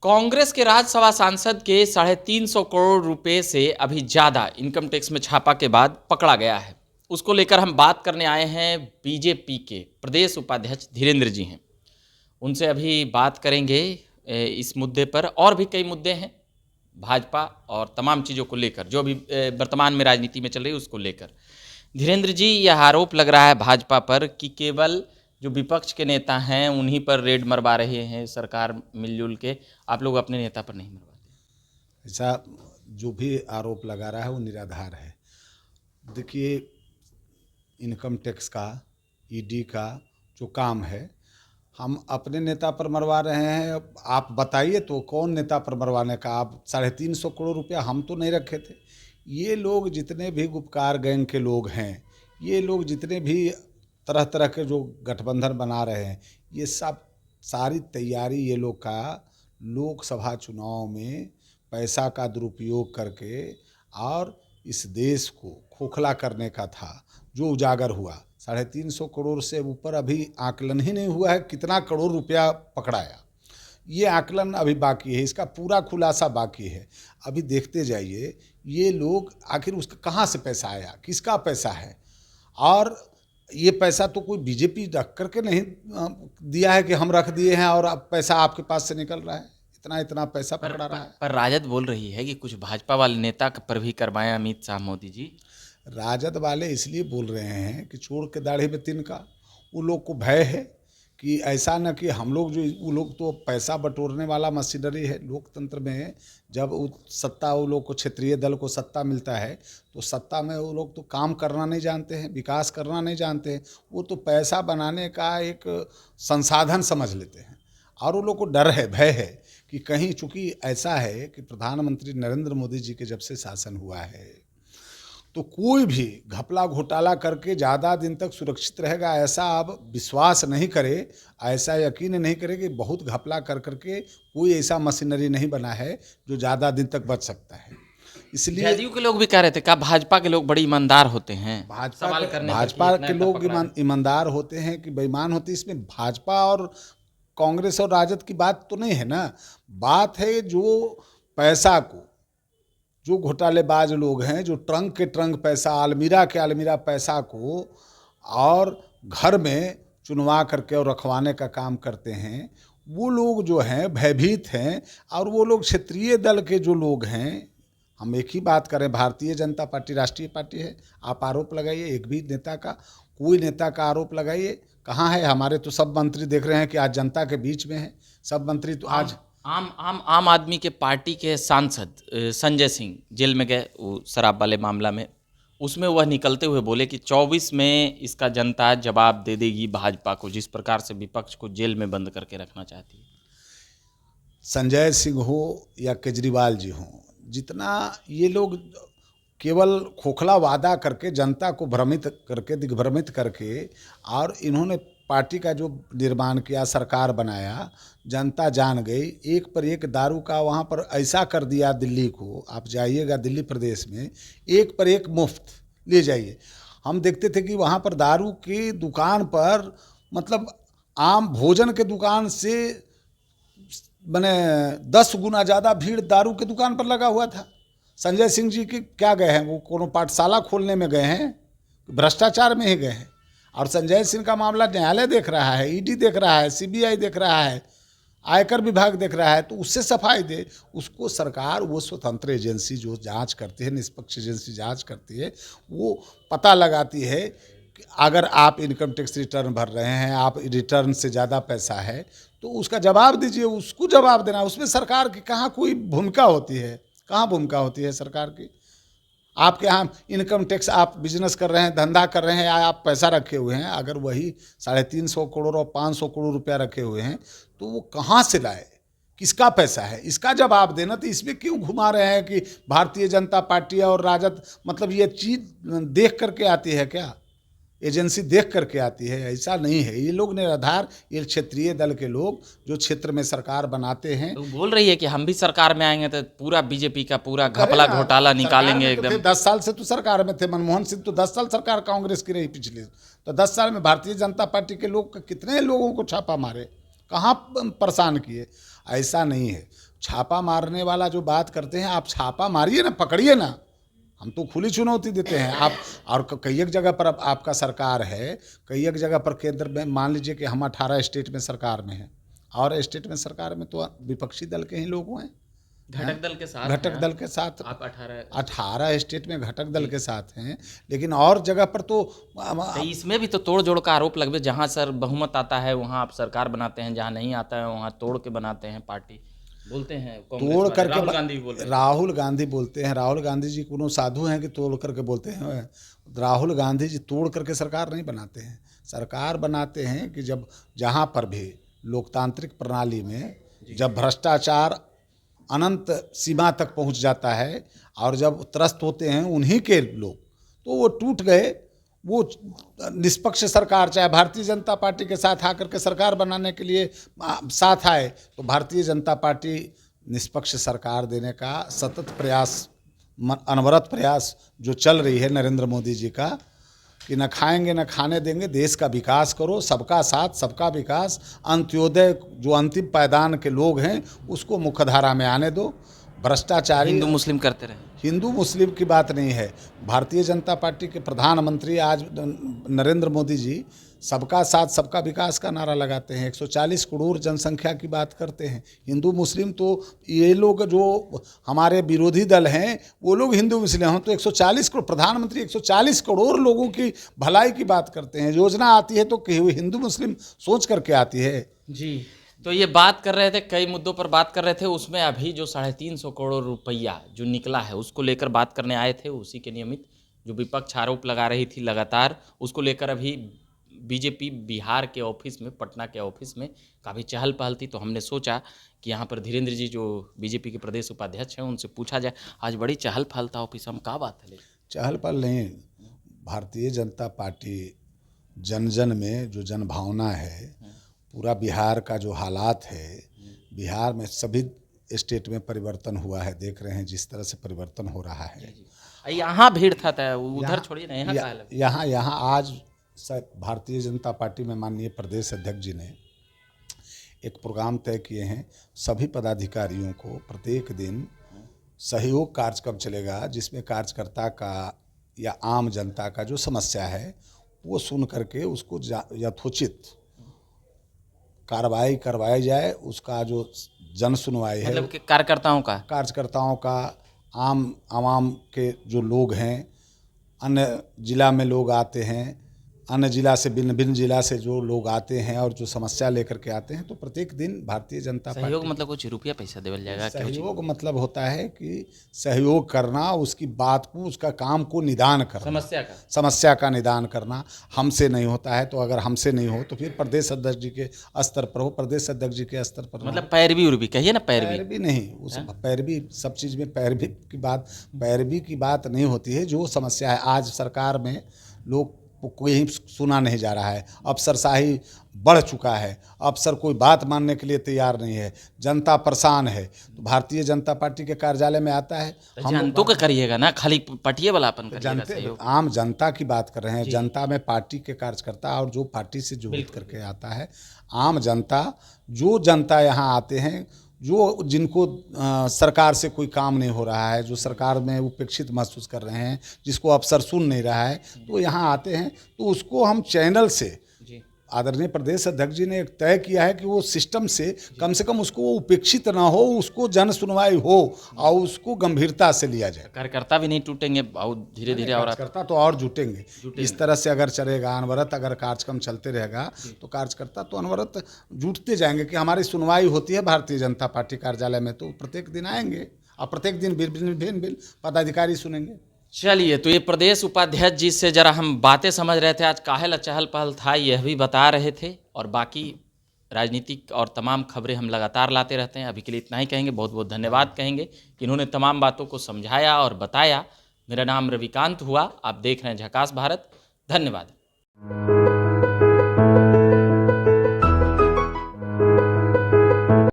कांग्रेस के राज्यसभा सांसद के 350 करोड़ रुपए से अभी ज़्यादा इनकम टैक्स में छापा के बाद पकड़ा गया है। उसको लेकर हम बात करने आए हैं। बीजेपी के प्रदेश उपाध्यक्ष धीरेन्द्र जी हैं, उनसे अभी बात करेंगे इस मुद्दे पर। और भी कई मुद्दे हैं भाजपा और तमाम चीज़ों को लेकर जो अभी वर्तमान में राजनीति में चल रही है उसको लेकर। धीरेन्द्र जी, यह आरोप लग रहा है भाजपा पर कि केवल जो विपक्ष के नेता हैं उन्हीं पर रेड मरवा रहे हैं सरकार मिलजुल के, आप लोग अपने नेता पर नहीं मरवाते। ऐसा जो भी आरोप लगा रहा है वो निराधार है। देखिए, इनकम टैक्स का, ईडी का जो काम है, हम अपने नेता पर मरवा रहे हैं। आप बताइए तो कौन नेता पर मरवाने का? आप 350 करोड़ रुपया हम तो नहीं रखे थे। ये लोग जितने भी गुपकार गैंग के लोग हैं, ये लोग जितने भी तरह तरह के जो गठबंधन बना रहे हैं, ये सब सारी तैयारी ये लोग का लोकसभा चुनाव में पैसा का दुरुपयोग करके और इस देश को खोखला करने का था, जो उजागर हुआ। 350 करोड़ से ऊपर अभी आकलन ही नहीं हुआ है कितना करोड़ रुपया पकड़ाया। ये आकलन अभी बाकी है, इसका पूरा खुलासा बाकी है। अभी देखते जाइए ये लोग आखिर उसका कहाँ से पैसा आया, किसका पैसा है। और ये पैसा तो कोई बीजेपी रख करके नहीं दिया है कि हम रख दिए हैं और अब पैसा आपके पास से निकल रहा है। इतना इतना पैसा पकड़ा रहा है। पर राजद बोल रही है कि कुछ भाजपा वाले नेता पर भी करवाएं अमित शाह मोदी जी। राजद वाले इसलिए बोल रहे हैं कि चोर के दाढ़ी में तिनका। वो लोग को भय है कि ऐसा न कि हम लोग जो, वो लोग तो पैसा बटोरने वाला मशीनरी है लोकतंत्र में। जब सत्ता वो लोग को, क्षेत्रीय दल को सत्ता मिलता है तो सत्ता में वो लोग तो काम करना नहीं जानते हैं, विकास करना नहीं जानते हैं। वो तो पैसा बनाने का एक संसाधन समझ लेते हैं। और वो लोग को डर है, भय है कि कहीं, चूँकि ऐसा है कि प्रधानमंत्री नरेंद्र मोदी जी के जब से शासन हुआ है तो कोई भी घपला घोटाला करके ज़्यादा दिन तक सुरक्षित रहेगा ऐसा आप विश्वास नहीं करे, ऐसा यकीन नहीं करे कि बहुत घपला कर करके कोई ऐसा मशीनरी नहीं बना है जो ज़्यादा दिन तक बच सकता है। इसलिए जदयू के लोग भी कह रहे थे, क्या भाजपा के लोग बड़ी ईमानदार होते हैं? भाजपा के लोग ईमानदार होते हैं कि बेईमान होते हैं, इसमें भाजपा और कांग्रेस और राजद की बात तो नहीं है ना। बात है जो पैसा को, जो घोटालेबाज लोग हैं, जो ट्रंक के ट्रंक पैसा, अलमीरा के अलमीरा पैसा को और घर में चुनवा करके और रखवाने का काम करते हैं, वो लोग जो हैं भयभीत हैं। और वो लोग क्षेत्रीय दल के जो लोग हैं, हम एक ही बात करें, भारतीय जनता पार्टी राष्ट्रीय पार्टी है। आप आरोप लगाइए, एक भी नेता का, कोई नेता का आरोप लगाइए, कहाँ है? हमारे तो सब मंत्री देख रहे हैं कि आज जनता के बीच में है। सब मंत्री तो आज आम आदमी के पार्टी के सांसद संजय सिंह जेल में गए वो शराब वाले मामला में, उसमें वह निकलते हुए बोले कि 24 में इसका जनता जवाब दे देगी भाजपा को, जिस प्रकार से विपक्ष को जेल में बंद करके रखना चाहती है। संजय सिंह हो या केजरीवाल जी हो, जितना ये लोग केवल खोखला वादा करके जनता को भ्रमित करके, दिग्भ्रमित करके, और इन्होंने पार्टी का जो निर्माण किया, सरकार बनाया, जनता जान गई। एक पर एक दारू का वहाँ पर ऐसा कर दिया दिल्ली को। आप जाइएगा दिल्ली प्रदेश में, एक पर एक मुफ्त ले जाइए। हम देखते थे कि वहाँ पर दारू की दुकान पर, मतलब आम भोजन के दुकान से मैंने 10 गुना ज़्यादा भीड़ दारू के दुकान पर लगा हुआ था। संजय सिंह जी की क्या गए हैं? वो कोनो पाठशाला खोलने में गए हैं? भ्रष्टाचार में ही गए हैं। और संजय सिंह का मामला न्यायालय देख रहा है, ईडी देख रहा है, सीबीआई देख रहा है, आयकर विभाग देख रहा है, तो उससे सफाई दे। उसको सरकार, वो स्वतंत्र एजेंसी जो जांच करती है, निष्पक्ष एजेंसी जांच करती है, वो पता लगाती है कि अगर आप इनकम टैक्स रिटर्न भर रहे हैं, आप रिटर्न से ज़्यादा पैसा है तो उसका जवाब दीजिए, उसको जवाब देना। उसमें सरकार की कहाँ कोई भूमिका होती है? कहाँ भूमिका होती है सरकार की? आपके यहाँ इनकम टैक्स, आप बिजनेस कर रहे हैं, धंधा कर रहे हैं, या आप पैसा रखे हुए हैं, अगर वही 350 करोड़ और 500 करोड़ रुपया रखे हुए हैं तो वो कहाँ से लाए, किसका पैसा है, इसका जवाब देना। तो इसमें क्यों घुमा रहे हैं कि भारतीय जनता पार्टी और राजद, मतलब ये चीज़ देख करके आती है क्या? एजेंसी देख करके आती है? ऐसा नहीं है। ये लोग निराधार, ये क्षेत्रीय दल के लोग जो क्षेत्र में सरकार बनाते हैं। तो बोल रही है कि हम भी सरकार में आएंगे तो पूरा बीजेपी का पूरा घपला घोटाला निकालेंगे एकदम। 10 साल से तो सरकार में थे। मनमोहन सिंह तो 10 साल सरकार कांग्रेस की रही पिछले, तो 10 साल में भारतीय जनता पार्टी के लोग कितने लोगों को छापा मारे, कहाँ परेशान किए? ऐसा नहीं है। छापा मारने वाला जो बात करते हैं, आप छापा मारिए ना, पकड़िए ना, हम तो खुली चुनौती देते हैं आप। और कई एक जगह पर अब आपका सरकार है, कई एक जगह पर केंद्र में, मान लीजिए कि हम 18 स्टेट में सरकार में हैं, और स्टेट में सरकार में तो विपक्षी दल के ही लोग हैं, घटक दल के साथ घटक दल के साथ आप 18 स्टेट में घटक दल के साथ हैं। लेकिन और जगह पर तो इसमें भी तो तोड़ जोड़ का आरोप लगे, जहाँ सर बहुमत आता है वहाँ आप सरकार बनाते हैं, जहाँ नहीं आता है वहाँ तोड़ के बनाते हैं पार्टी, बोलते हैं तोड़ करके। राहुल गांधी भी बोल रहे हैं। राहुल गांधी बोलते हैं, राहुल गांधी जी कोनो साधु हैं कि तोड़ करके बोलते हैं? राहुल गांधी जी तोड़ करके सरकार नहीं बनाते हैं। सरकार बनाते हैं कि जब जहाँ पर भी लोकतांत्रिक प्रणाली में जब भ्रष्टाचार अनंत सीमा तक पहुंच जाता है और जब त्रस्त होते हैं उन्हीं के लोग, तो वो टूट गए, वो निष्पक्ष सरकार, चाहे भारतीय जनता पार्टी के साथ आकर के सरकार बनाने के लिए साथ आए, तो भारतीय जनता पार्टी निष्पक्ष सरकार देने का सतत प्रयास, अनवरत प्रयास जो चल रही है नरेंद्र मोदी जी का, कि न खाएंगे न खाने देंगे, देश का विकास करो, सबका साथ सबका विकास, अंत्योदय जो अंतिम पायदान के लोग हैं उसको मुख्यधारा में आने दो। भ्रष्टाचारी हिंदू मुस्लिम करते रहे, हिंदू मुस्लिम की बात नहीं है। भारतीय जनता पार्टी के प्रधानमंत्री आज नरेंद्र मोदी जी सबका साथ सबका विकास का नारा लगाते हैं, 140 करोड़ जनसंख्या की बात करते हैं। हिंदू मुस्लिम तो ये लोग जो हमारे विरोधी दल हैं वो लोग हिंदू मुस्लिम हैं, तो 140 करोड़ प्रधानमंत्री 140 करोड़ लोगों की भलाई की बात करते हैं। योजना आती है तो हिंदू मुस्लिम सोच करके आती है जी। तो ये बात कर रहे थे, कई मुद्दों पर बात कर रहे थे, उसमें अभी जो 350 करोड़ रुपया जो निकला है उसको लेकर बात करने आए थे। उसी के नियमित जो विपक्ष आरोप लगा रही थी लगातार, उसको लेकर अभी बीजेपी बिहार के ऑफिस में, पटना के ऑफिस में काफ़ी चहल पहल थी। तो हमने सोचा कि यहाँ पर धीरेन्द्र जी जो बीजेपी के प्रदेश उपाध्यक्ष हैं उनसे पूछा जाए, आज बड़ी चहल पहल था ऑफिस में, क्या बात है? चहल पहल नहीं, भारतीय जनता पार्टी जन जन में जो जन भावना है, पूरा बिहार का जो हालात है, बिहार में सभी स्टेट में परिवर्तन हुआ है, देख रहे हैं जिस तरह से परिवर्तन हो रहा है। यहाँ भीड़ था, उधर छोड़िए ना, यहाँ आज भारतीय जनता पार्टी में माननीय प्रदेश अध्यक्ष जी ने एक प्रोग्राम तय किए हैं, सभी पदाधिकारियों को प्रत्येक दिन सहयोग कार्यक्रम चलेगा, जिसमें कार्यकर्ता का या आम जनता का जो समस्या है वो सुन करके उसको यथोचित कार्रवाई करवाई जाए। उसका जो जन सुनवाई है, मतलब कि कार्यकर्ताओं का, आवाम के जो लोग हैं, अन्य जिला में लोग आते हैं, अन्य जिला से भिन्न भिन्न जिला से जो लोग आते हैं और जो समस्या लेकर के आते हैं, तो प्रत्येक दिन भारतीय जनता पार्टी सहयोग मतलब कुछ रुपया पैसा देवल जाएगा? सहयोग मतलब होता है कि सहयोग करना, उसकी बात को, उसका काम को निदान करना, समस्या का निदान करना। हमसे नहीं होता है तो अगर हमसे नहीं हो तो फिर प्रदेश अध्यक्ष जी के स्तर पर हो, प्रदेश अध्यक्ष जी के स्तर पर, मतलब पैरवी उर्वी कहिए ना, पैरवी नहीं, उस पैरवी, सब चीज़ में पैरवी की बात नहीं होती है। जो समस्या है आज सरकार में, लोग कोई सुना नहीं जा रहा है, अफसरशाही बढ़ चुका है, अफसर कोई बात मानने के लिए तैयार नहीं है, जनता परेशान है, तो भारतीय जनता पार्टी के कार्यालय में आता है। हम जनता का करिएगा ना, खाली पटिए वाला अपन करिएगा, आम जनता की बात कर रहे हैं। जनता में पार्टी के कार्यकर्ता और जो पार्टी से जुड़ करके आता है, आम जनता, जो जनता यहाँ आते हैं, जो जिनको सरकार से कोई काम नहीं हो रहा है, जो सरकार में उपेक्षित महसूस कर रहे हैं, जिसको अफसर सुन नहीं रहा है, तो यहाँ आते हैं। तो उसको हम चैनल से, आदरणीय प्रदेश अध्यक्ष जी ने एक तय किया है कि वो सिस्टम से कम उसको उपेक्षित ना हो, उसको जन सुनवाई हो और उसको गंभीरता से लिया जाए। कार्यकर्ता भी नहीं टूटेंगे और धीरे धीरे कार्यकर्ता तो और जुटेंगे। इस तरह से अगर चलेगा, अनवरत अगर कार्यक्रम चलते रहेगा तो कार्यकर्ता तो अनवरत जुटते जाएंगे कि हमारी सुनवाई होती है भारतीय जनता पार्टी कार्यालय में, तो प्रत्येक दिन आएंगे और प्रत्येक दिन भिन्न पदाधिकारी सुनेंगे। चलिए, तो ये प्रदेश उपाध्यक्ष जी से जरा हम बातें समझ रहे थे, आज काहे चहल पहल था यह भी बता रहे थे, और बाकी राजनीतिक और तमाम खबरें हम लगातार लाते रहते हैं। अभी के लिए इतना ही कहेंगे, बहुत बहुत धन्यवाद कहेंगे कि इन्होंने तमाम बातों को समझाया और बताया। मेरा नाम रविकांत हुआ, आप देख रहे हैं झकास भारत। धन्यवाद।